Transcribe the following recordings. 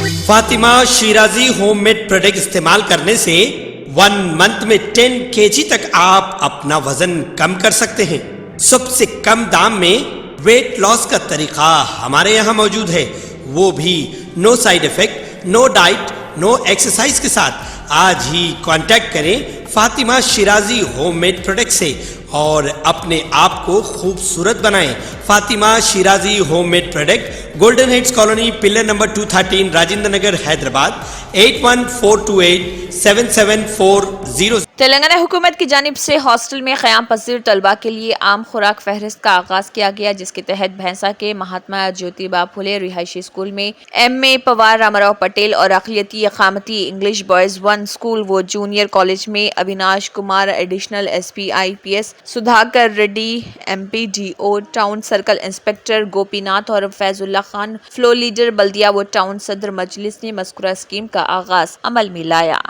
Fatima Shirazi homemade product इस्तेमाल करने से 1 मंथ में 10 kg तक आप अपना वजन कम कर सकते हैं। सबसे कम दाम में वेट लॉस का तरीका हमारे यहाँ मौजूद है, वो भी no side effect, no diet, no exercise के साथ। आज ही कांटेक्ट करें फातिमा शिराजी होममेड प्रोडक्ट से और अपने आप को खूबसूरत बनाएं। Fatima Shirazi homemade product, Golden Heads Colony, pillar number 213, Rajendra Nagar, Hyderabad 8142877440। Telangana हुकूमत की जानिब से हॉस्टल में क़याम पसीर तलबा के लिए आम खुराक फहरिस्त का आगाज किया गया, जिसके तहत भैंसा के महात्मा ज्योतिबा फुले रिहायशी स्कूल में M.A. पवार रामाराव पटेल और अक़लियती इक़ामती इंग्लिश बॉयज़ 1 स्कूल व जूनियर कॉलेज में Avinash Kumar additional SP IPS, Sudhakar Reddy MPDO, town circle inspector Gopinath और फैजुल्ला खान फ्लोर लीडर बल्दिया व टाउन सदर मजलिस ने मज़कूरा स्कीम का आगाज अमल में लाया।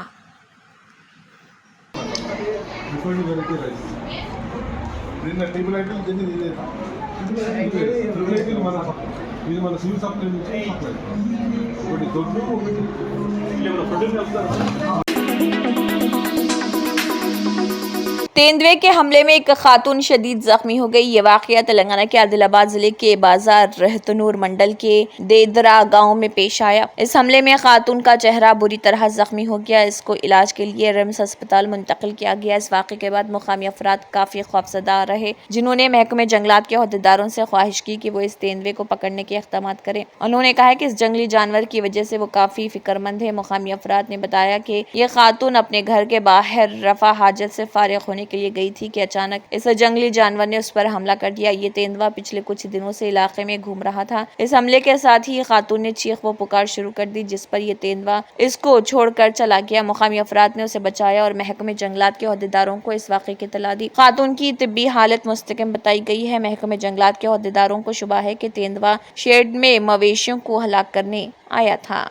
तेंदुए के हमले में एक खातून शदीद जख्मी हो गई। ये वाक़या तेलंगाना के आदिलाबाद जिले के बाजार रहतनूर मंडल के देदरा गांव में पेश आया। इस हमले में खातून का चेहरा बुरी तरह जख्मी हो गया। इसको इलाज के लिए रिम्स अस्पताल मुंतकिल किया गया। इस वाक़े के बाद मुकामी अफराद काफी खौफजदा रहे, जिन्होंने महकमे जंगलात के अहदेदारों से ख्वाहिश की कि वो इस तेंदुए को पकड़ने के इक़दाम करें। उन्होंने कहा कि इस जंगली जानवर की वजह से वो काफी फिक्रमंद है। मुकामी अफराद ने बताया कि ये खातून अपने घर के बाहर रफा हाजत से फारिग होने के लिए गई थी कि अचानक इस जंगली जानवर ने उस पर हमला कर दिया। ये तेंदुआ पिछले कुछ दिनों से इलाके में घूम रहा था। इस हमले के साथ ही खातून ने चीख व पुकार शुरू कर दी, जिस पर यह तेंदुआ इसको छोड़कर चला गया। मुकामी अफराद ने उसे बचाया और महकमे जंगलात के अहदेदारों को इस वाक़े की इत्तला दी। खातून की तिब्बी हालत मुस्तकिम बताई गई है। महकमे जंगलात के अहदेदारों को शुबा है कि तेंदुआ शेड में मवेशियों को हलाक करने आया था।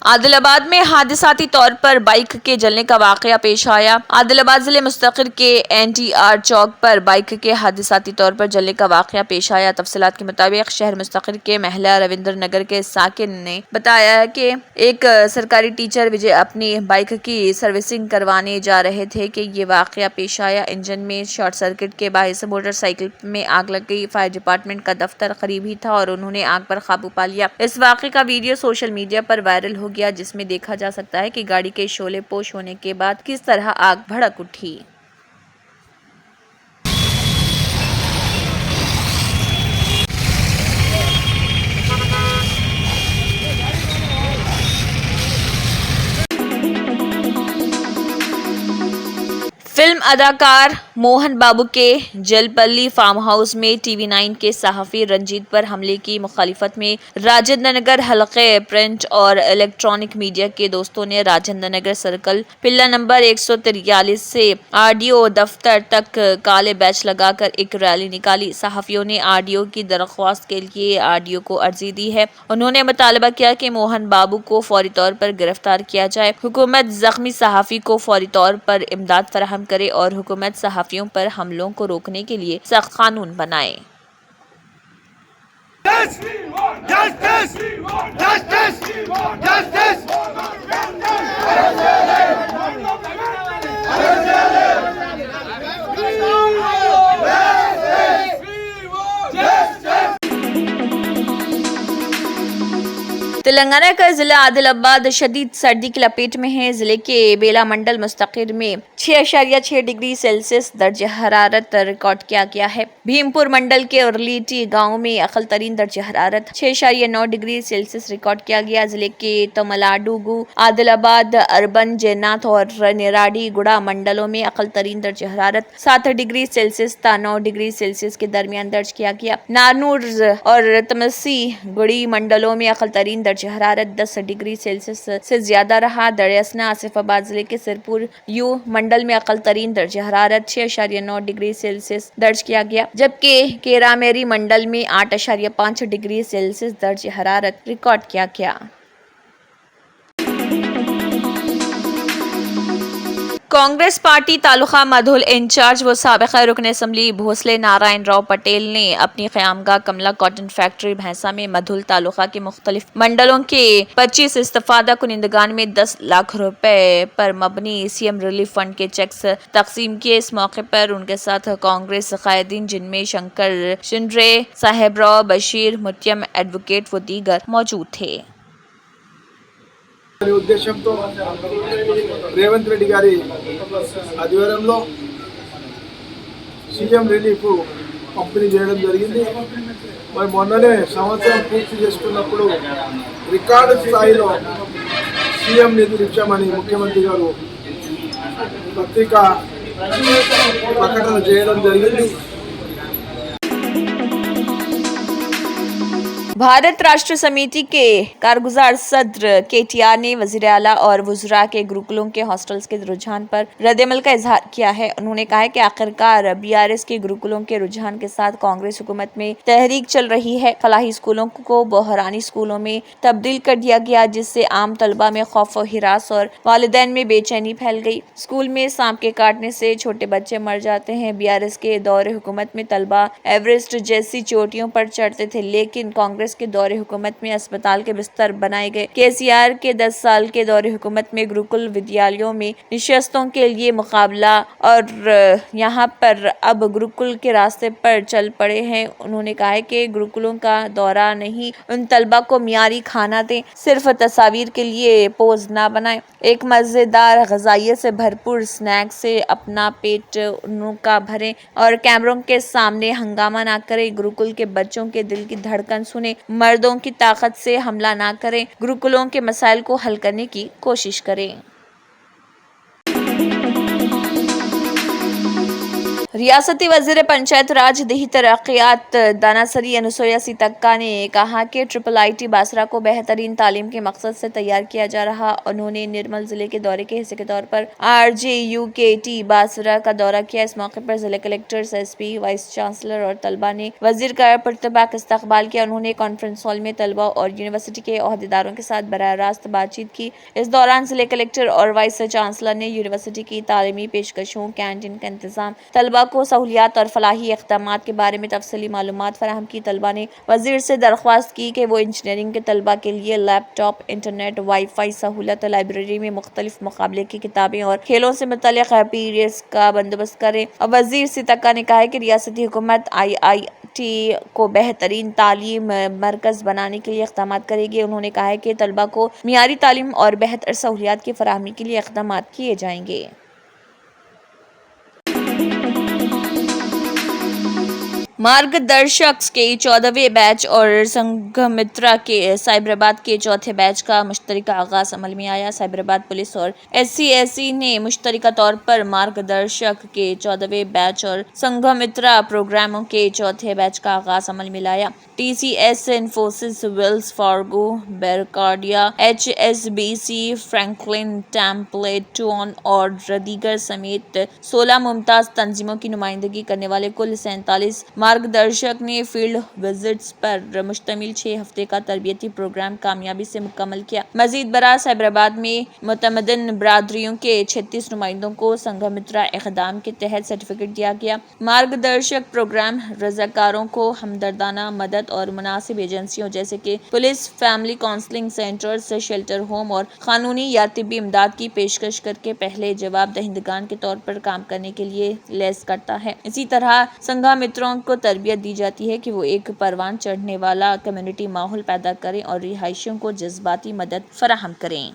आदिलाबाद में हादसाती तौर पर बाइक के जलने का वाक़या पेश आया। आदिलाबाद जिले मुस्तकिर के NTR चौक पर बाइक के हादसाती तौर पर जलने का वाक़या पेश आया। तफसीलात के मुताबिक शहर मुस्तकिर के महला रविंद्र नगर के साकिन ने बताया कि एक सरकारी टीचर विजय अपनी बाइक की सर्विसिंग करवाने जा रहे थे कि ये वाक़या पेश आया। इंजन में शॉर्ट सर्किट के बायस मोटरसाइकिल में आग लग गई। फायर डिपार्टमेंट का दफ्तर करीब ही था और उन्होंने आग पर काबू पा लिया। इस वाक़े का वीडियो सोशल मीडिया पर वायरल हो गया, जिसमें देखा जा सकता है कि गाड़ी के शोले पोश होने के बाद किस तरह आग भड़क उठी। फिल्म अदाकार मोहन बाबू के जलपल्ली फार्म हाउस में TV9 के सहाफ़ी रंजीत पर हमले की मुखालिफत में राजेंद्र नगर हलके प्रिंट और इलेक्ट्रॉनिक मीडिया के दोस्तों ने राजेंद्र नगर सर्कल पिल्ला नंबर 143 से RDO दफ्तर तक काले बैच लगाकर एक रैली निकाली। सहाफ़ियों ने RDO की दरख्वास्त के लिए RDO को अर्जी दी है। उन्होंने मुतालबा किया कि मोहन बाबू को फौरी तौर पर गिरफ्तार किया जाए, हुकूमत जख्मी सहाफ़ी को फौरी तौर पर इमदाद फराहम करे और हुकूमत सहाफ़ियों पर हमलों को रोकने के लिए सख्त कानून बनाए। तेलंगाना का जिला आदिलाबाद शदीद सर्दी की लपेट में है। जिले के बेला मंडल मुस्तकिर में 6.6 डिग्री सेल्सियस दर्ज हरारत रिकॉर्ड किया गया है। भीमपुर मंडल के उर्लीटी गांव में अकल तरीन दर्ज हरारत 6.9 डिग्री सेल्सियस रिकॉर्ड किया गया। जिले के तमलाडुगु, आदिलाबाद अर्बन, जैनाथ और निराडी गुड़ा मंडलों में अकल तरीन दर्ज हरारत 7 डिग्री सेल्सियस था 9 डिग्री सेल्सियस के दरमियान दर्ज किया गया। नारनूर और तमसी गुड़ी मंडलों में अकल तरीन दर्ज हरारत 10 डिग्री सेल्सियस से ज्यादा रहा। दरियासना आसिफाबाद जिले के सिरपुर यू मंडल में अकल तरीन दर्ज हरारत 6.9 डिग्री सेल्सियस दर्ज किया गया, जबकि केरामेरी मंडल में 8.5 डिग्री सेल्सियस दर्ज हरारत रिकॉर्ड किया गया। कांग्रेस पार्टी तालुका मधुल इंचार्ज व साबिक़ा रुकन असम्बली भोसले नारायण राव पटेल ने अपनी क़यामगाह कमला कॉटन फैक्ट्री भैंसा में मधुल तालुका के मुख्तलिफ मंडलों के 25 इस्तिफादा कुनिंदगान में 10 लाख रुपए पर मबनी सीएम रिलीफ फंड के चेक्स तकसीम किए। इस मौके पर उनके साथ कांग्रेस कायदीन जिनमें शंकर शिंड्रे, साहेबराव, बशीर, मुत्यम, एडवोकेट व दीगर मौजूद थे। ఉద్దేశంతో రేవంత్ రెడ్డి గారి ఆధ్వర్యంలో సీఎం రిలీఫ్ పంపిణీ చేయడం జరిగింది. మరి మొన్ననే సంవత్సరం పూర్తి చేసుకున్నప్పుడు రికార్డు స్థాయిలో సీఎం నిధులు ఇచ్చామని ముఖ్యమంత్రి గారు పత్రికా ప్రకటన చేయడం జరిగింది. भारत राष्ट्र समिति के कारगुजार सदर केटीआर ने वजीर आला और वुज़रा के गुरुकुलों के हॉस्टल्स के रुझान पर रद्दअमल का इजहार किया है। उन्होंने कहा है कि आखिरकार बीआरएस के गुरुकुलों के रुझान के साथ कांग्रेस हुकूमत में तहरीक चल रही है। फलाही स्कूलों को बहरानी स्कूलों में तब्दील कर दिया गया, जिससे आम तलबा में खौफ व हिरास और वालिदैन में बेचैनी फैल गई। स्कूल में सांप के काटने से छोटे बच्चे मर जाते हैं। बीआरएस के दौरे हुकूमत में तलबा एवरेस्ट जैसी चोटियों पर चढ़ते थे, लेकिन कांग्रेस के दौरे हुकूमत में अस्पताल के बिस्तर बनाए गए। केसीआर के 10 साल के दौरे हुकूमत में गुरुकुल विद्यालयों में निशस्तों के लिए मुकाबला और यहाँ पर अब गुरुकुल के रास्ते पर चल पड़े हैं। उन्होंने कहा है कि गुरुकुलों का दौरा नहीं, उन तलबा को मियारी खाना दें, सिर्फ तस्वीर के लिए पोज ना बनाए। एक मजेदार गजाइये से भरपूर स्नैक से अपना पेट उनका भरें और कैमरों के सामने हंगामा ना करें। गुरुकुल के बच्चों के दिल की धड़कन सुने, मर्दों की ताकत से हमला ना करें, गुरुकुलों के मसाइल को हल करने की कोशिश करें। रियासती वज़ीर पंचायत राज देही तरक्यात दानासरी अनुसुईया सीतक्का ने कहा कि IIIT बासरा को बेहतरीन तालीम के मकसद से तैयार किया जा रहा। उन्होंने निर्मल जिले के दौरे के हिस्से के तौर पर RJUKT बासरा का दौरा किया। इस मौके पर जिला कलेक्टर, SP, वाइस चांसलर और तलबा ने वजीर का पुरतबाक इस्तकबाल किया। उन्होंने कॉन्फ्रेंस हॉल में तलबा और यूनिवर्सिटी के ओहदेदारों के साथ बराह रास्त बातचीत की। इस दौरान जिले कलेक्टर और वाइस चांसलर ने यूनिवर्सिटी की तालीमी पेशकशों, कैंटीन का इंतजाम, तलबा को सहूलियात और फलाही इक़दामात के बारे में तफसीली मालूमात फराहम की। तलबा ने वजीर से दरख्वास्त की कि वो इंजीनियरिंग के तलबा के लिए लैपटॉप, इंटरनेट, वाईफाई सहूलत, लाइब्रेरी में मुख्तलिफ मुकाबले की किताबें और खेलों से मुतल्लिक़ पीडीएफ्स का बंदोबस्त करें। और वजीर सीतक्का ने कहा है कि रियासती हुकूमत IIT को बेहतरीन तालीम मरकज़ बनाने के लिए इक़दामात करेगी। उन्होंने कहा है कि तलबा को मियारी तालीम और बेहतर सहूलियात की फराहमी के लिए इक़दामात किए जाएंगे। मार्गदर्शक के 14वें बैच और संघमित्रा के साइबराबाद के चौथे बैच का मुश्तरका आगाज अमल में आया। साइबराबाद पुलिस और SC/SC ने मुश्तरका तौर पर मार्गदर्शक के 14वें बैच और संघमित्रा प्रोग्रामों के चौथे बैच का आगाज अमल में लाया। TCS, इन्फोसिस, वेल्स फार्गो, बेरकार्डिया, HSBC, फ्रैंकलिन टेम्पलेटन और दीगर समेत 16 मुमताज तंजीमों की नुमाइंदगी करने वाले कुल 47 मार्गदर्शक ने फील्ड विजिट्स पर मुश्तमिल 6 हफ्ते का तरबियती प्रोग्राम कामयाबी से मुकम्मल किया। मजीद बरा साइबराबाद में मुतमदन बरादरियों के 36 नुमाइंदों को संघमित्रा इक़दाम के तहत सर्टिफिकेट दिया गया। मार्गदर्शक प्रोग्राम रज़ाकारों को हमदर्दाना मदद और मुनासिब एजेंसियों जैसे कि police, family counselling centres, shelter home और कानूनी या तिब्बी इमदाद की पेशकश करके पहले जवाब दहिंदगान के तौर पर काम करने के लिए लैस करता है। इसी तरह संघमित्रों को तरबियत दी जाती है कि वो एक परवान चढ़ने वाला कम्युनिटी माहौल पैदा करें और रिहायशियों को जज्बाती मदद फराहम करें।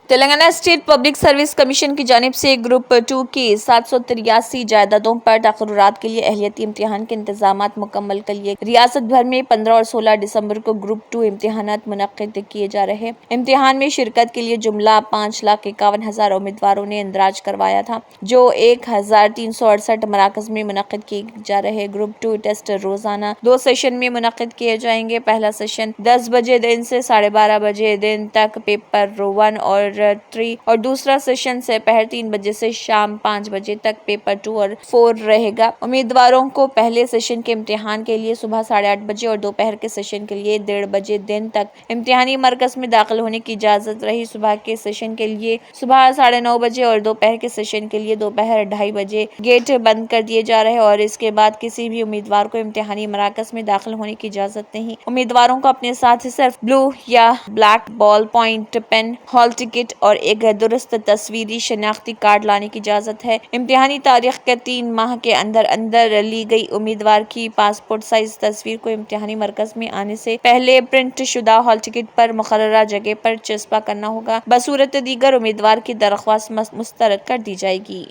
Telangana state public service commission की जानिब से ग्रुप 2 की 783 जायदादों पर तकर्रुरात के लिए अहलियती इम्तिहान के इंतजामात मुकम्मल कर लिए। रियासत भर में 15 और 16 दिसंबर को ग्रुप 2 इम्तिहानात मुनक्किद किए जा रहे हैं। इम्तिहान में शिरकत के लिए जुमला 5,51,000 उम्मीदवारों ने इंदराज करवाया था, जो 1,368 मराकज में मुनक्किद किए जा रहे। ग्रुप 2 टेस्ट रोजाना 2 सेशन में मुनक्किद किए जाएंगे। पहला सेशन 10 बजे दिन से 12:30 बजे दिन तक पेपर 1 और 3 और दूसरा सेशन दोपहर 3 बजे से शाम 5 बजे तक पेपर 2 और 4 रहेगा। उम्मीदवारों को पहले सेशन के इम्तिहान के लिए सुबह 8:30 बजे और दोपहर के सेशन के लिए 1:30 बजे दिन तक इम्तिहानी मरकज में दाखिल होने की इजाजत रही। सुबह के सेशन के लिए सुबह 9:30 बजे और दोपहर के सेशन के लिए दोपहर 2:30 बजे गेट बंद कर दिए जा रहे हैं और इसके बाद किसी भी उम्मीदवार को इम्तिहानी मराकज में दाखिल होने की इजाजत नहीं। उम्मीदवारों को अपने साथ सिर्फ ब्लू या black ball point pen, hall ticket और एक दुरुस्त तस्वीरी शनाख्ती कार्ड लाने की इजाजत है। इम्तिहानी तारीख के 3 माह के अंदर अंदर ली गई उम्मीदवार की पासपोर्ट साइज तस्वीर को इम्तिहानी मरकज में आने से पहले प्रिंट शुदा हॉल टिकट पर मुकर्ररा जगह पर चस्पा करना होगा। बसूरत दीगर उम्मीदवार की दरख्वास्त मुस्तरद कर दी जाएगी।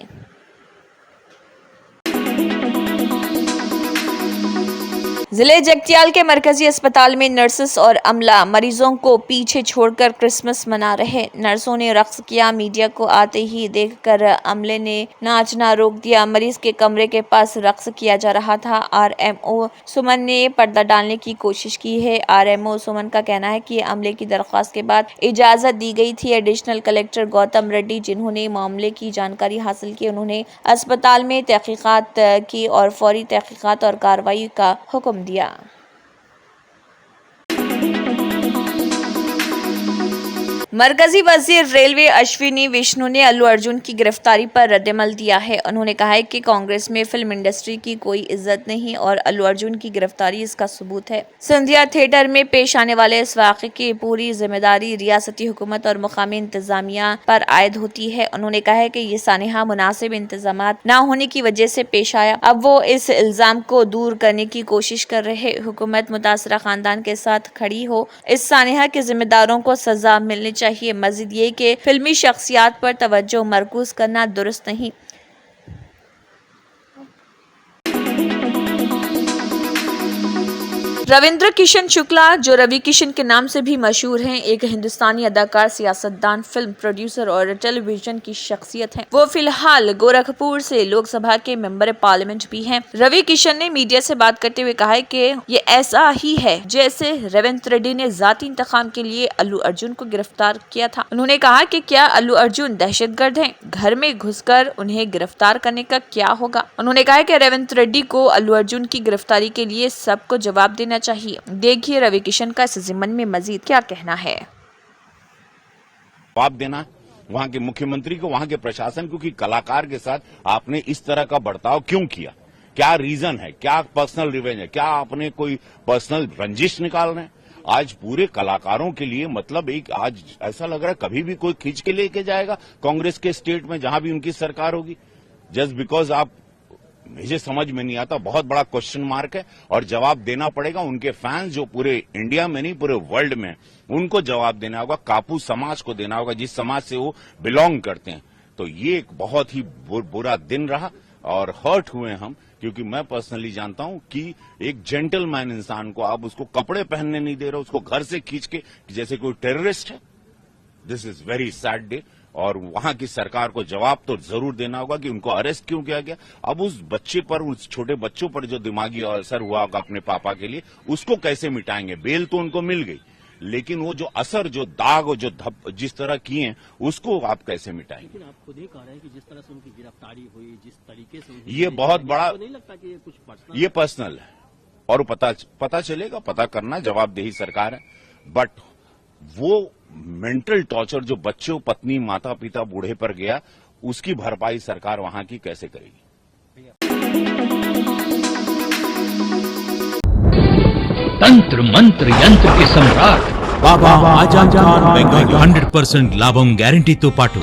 जिले जगतियाल के मरकजी अस्पताल में नर्सेस और अमला मरीजों को पीछे छोड़कर क्रिसमस मना रहे। नर्सों ने रक्स किया, मीडिया को आते ही देखकर अमले ने नाचना रोक दिया। मरीज के कमरे के पास रक्स किया जा रहा था। आरएमओ सुमन ने पर्दा डालने की कोशिश की है। आरएमओ सुमन का कहना है कि अमले की दरख्वास्त के बाद इजाजत दी गई थी। एडिशनल कलेक्टर गौतम रेड्डी जिन्होंने मामले की जानकारी हासिल की, उन्होंने अस्पताल में तहकीकात की और फौरी तहकीकात और कार्रवाई का हुक्म दिया। मरकजी वजीर रेलवे अश्विनी विष्णु ने अल्लू अर्जुन की गिरफ्तारी पर रद्दमल दिया है। उन्होंने कहा है कि कांग्रेस में फिल्म इंडस्ट्री की कोई इज्जत नहीं और अल्लू अर्जुन की गिरफ्तारी इसका सबूत है। सिंधिया थिएटर में पेश आने वाले इस वाक़े की पूरी जिम्मेदारी रियासती हुकूमत और मुकामी इंतजामिया पर आयद होती है। उन्होंने कहा है कि ये सानिहा मुनासिब इंतजामात न होने की वजह से पेश आया। अब वो इस इल्जाम को दूर करने की कोशिश कर रहे। हुकूमत मुतासरा खानदान के साथ खड़ी हो। इस सानिहा के जिम्मेदारों को सजा मिलनी चाहिए। मजीद ये कि फिल्मी शख्सियात पर तवज्जो मरकूज करना दुरुस्त नहीं। रविंद्र किशन शुक्ला, जो रवि किशन के नाम से भी मशहूर हैं, एक हिंदुस्तानी अदाकार, सियासतदान, फिल्म प्रोड्यूसर और टेलीविजन की शख्सियत हैं। वो फिलहाल गोरखपुर से लोकसभा के मेंबर पार्लियामेंट भी हैं। रवि किशन ने मीडिया से बात करते हुए कहा है कि ये ऐसा ही है जैसे रेवंत रेड्डी ने जाती इंतखाम के लिए अल्लू अर्जुन को गिरफ्तार किया था। उन्होंने कहा कि क्या अल्लू अर्जुन दहशतगर्द हैं? घर में घुसकर उन्हें गिरफ्तार करने का क्या होगा? उन्होंने कहा कि रेवंत रेड्डी को अल्लू अर्जुन की गिरफ्तारी के लिए सबको जवाब देना चाहिए। देखिए रवि किशन का इस ज़िम्मन में मजीद क्या कहना है। जवाब देना वहां के मुख्यमंत्री को, वहां के प्रशासन को कि कलाकार के साथ आपने इस तरह का बर्ताव क्यों किया, क्या रीजन है, क्या पर्सनल रिवेंज है, क्या आपने कोई पर्सनल रंजिश निकाल रहे हैं? आज पूरे कलाकारों के लिए मतलब एक आज ऐसा लग रहा है कभी भी कोई खींच के लेके जाएगा कांग्रेस के स्टेट में जहां भी उनकी सरकार होगी, जस्ट बिकॉज आप, मुझे समझ में नहीं आता, बहुत बड़ा क्वेश्चन मार्क है और जवाब देना पड़ेगा। उनके फैंस जो पूरे इंडिया में नहीं पूरे वर्ल्ड में, उनको जवाब देना होगा, कापू समाज को देना होगा जिस समाज से वो बिलोंग करते हैं। तो ये एक बहुत ही बुरा दिन रहा और हर्ट हुए हम, क्योंकि मैं पर्सनली जानता हूं कि एक जेंटलमैन इंसान को आप उसको कपड़े पहनने नहीं दे रहे, उसको घर से खींच के जैसे कोई टेररिस्ट है। This is very sad day और वहां की सरकार को जवाब तो जरूर देना होगा कि उनको अरेस्ट क्यों किया गया। अब उस बच्चे पर, उस छोटे बच्चों पर जो दिमागी असर हुआ होगा अपने पापा के लिए, उसको कैसे मिटाएंगे? बेल तो उनको मिल गई, लेकिन वो जो असर, जो दाग और जो धप जिस तरह किए हैं, उसको आप कैसे मिटाएंगे? लेकिन आप खुद ही कह रहे हैं कि जिस तरह से उनकी गिरफ्तारी हुई, जिस तरीके से ये बहुत बड़ा, नहीं लगता कि ये कुछ पर्सनल, ये पर्सनल है और पता चलेगा, पता करना जवाबदेही सरकार है। बट वो मेंटल टॉर्चर जो बच्चों, पत्नी, माता पिता, बूढ़े पर गया, उसकी भरपाई सरकार वहां की कैसे करेगी? तंत्र मंत्र यंत्र के सम्राट बाबा आजम खान బెంగాలీ 100% లాభం గ్యారంటీతో పాటు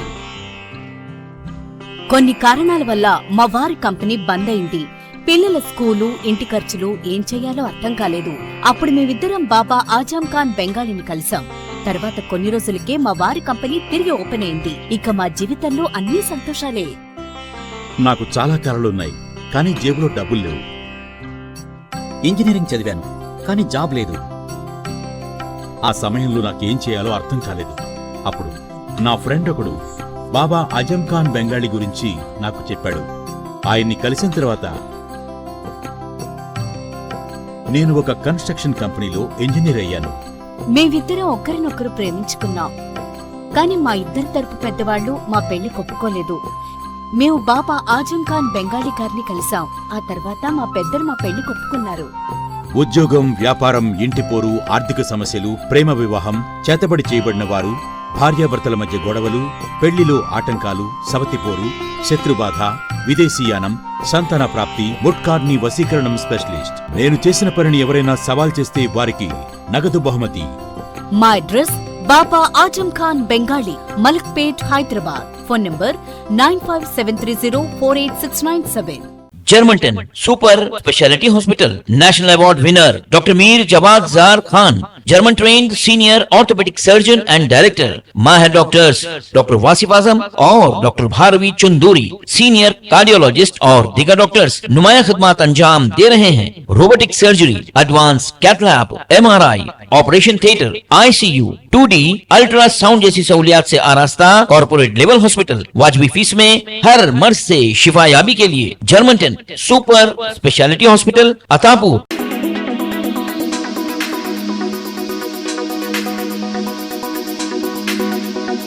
కొన్ని కారణాల వల్ల మా వారి కంపెనీ బంద్ అయింది. పిల్లల స్కూలు, ఇంటి ఖర్చులు ఏం చెయ్యాలో అర్థం కాలేదు. అప్పుడు మేమిద్దరం బాబా ఆజం ఖాన్ బెంగాలీని కలిసాం. తర్వాత కొన్ని రోజులకే మా వారి కంపెనీ తిరిగి ఓపెన్ అయింది. ఇక మా జీవితంలో అన్ని సంతోషాలే. నాకు చాలా కలలున్నాయి, కానీ జేబులో డబ్బులు లేవు. ఇంజనీరింగ్ చదివాను, కానీ జాబ్ లేదు. ఆ సమయంలో నాకేం చేయాలో అర్థం కాలేదు. అప్పుడు నా ఫ్రెండ్ ఒకడు బాబా ఆజం ఖాన్ బెంగాలీ గురించి నాకు చెప్పాడు. ఆయన్ని కలిసిన తర్వాత నేను ఒక కన్స్ట్రక్షన్ కంపెనీలో ఇంజనీర్ అయ్యాను. మేమిద్దరం ఒకరినొకరు ప్రేమించుకున్నాం. కానీ మా ఇద్దరి తరపు పెద్దవాళ్లు మా పెళ్లి ఒప్పుకోలేదు. మేము బాబా ఆజం ఖాన్ బెంగాలీ గారిని కలిసాం. ఆ తర్వాత మా పెద్దలు మా పెళ్లి ఒప్పుకున్నారు. ఉద్యోగం, వ్యాపారం, ఇంటి పోరు, ఆర్థిక సమస్యలు, ప్రేమ వివాహం, చేతబడి చేయబడిన వారు, భార్యాభర్తల మధ్య గొడవలు, పెళ్లిలో ఆటంకాలు, సవతిపోరు, శత్రుబాధ, విదేశీయానం, సంతాన ప్రాప్తి, ముట్కార్ని వశీకరణం స్పెషలిస్ట్. నేను చేసిన పనిని ఎవరైనా సవాల్ చేస్తే వారికి నగదు బహుమతి. మా address Baba Azam Khan Bengali, Malakpet, Hyderabad. Phone number 9573048697. Germantown Super Speciality Hospital. National Award winner Dr. Mir Jawad Zar Khan, German trained senior orthopedic surgeon and director. Mahir doctors Dr. Wasif Azam और Dr. Bharvi Chunduri, senior cardiologist और दिगर doctors नुमाया खिदमत अंजाम दे रहे हैं. Robotic surgery, advance cath lab, MRI, operation theatre, ICU, 2D ultrasound जैसी सहूलियात से आरास्ता कॉर्पोरेट लेवल हॉस्पिटल. वाजबी फीस में हर मर्ज से शिफायाबी के लिए Germanten super speciality hospital, Attapur,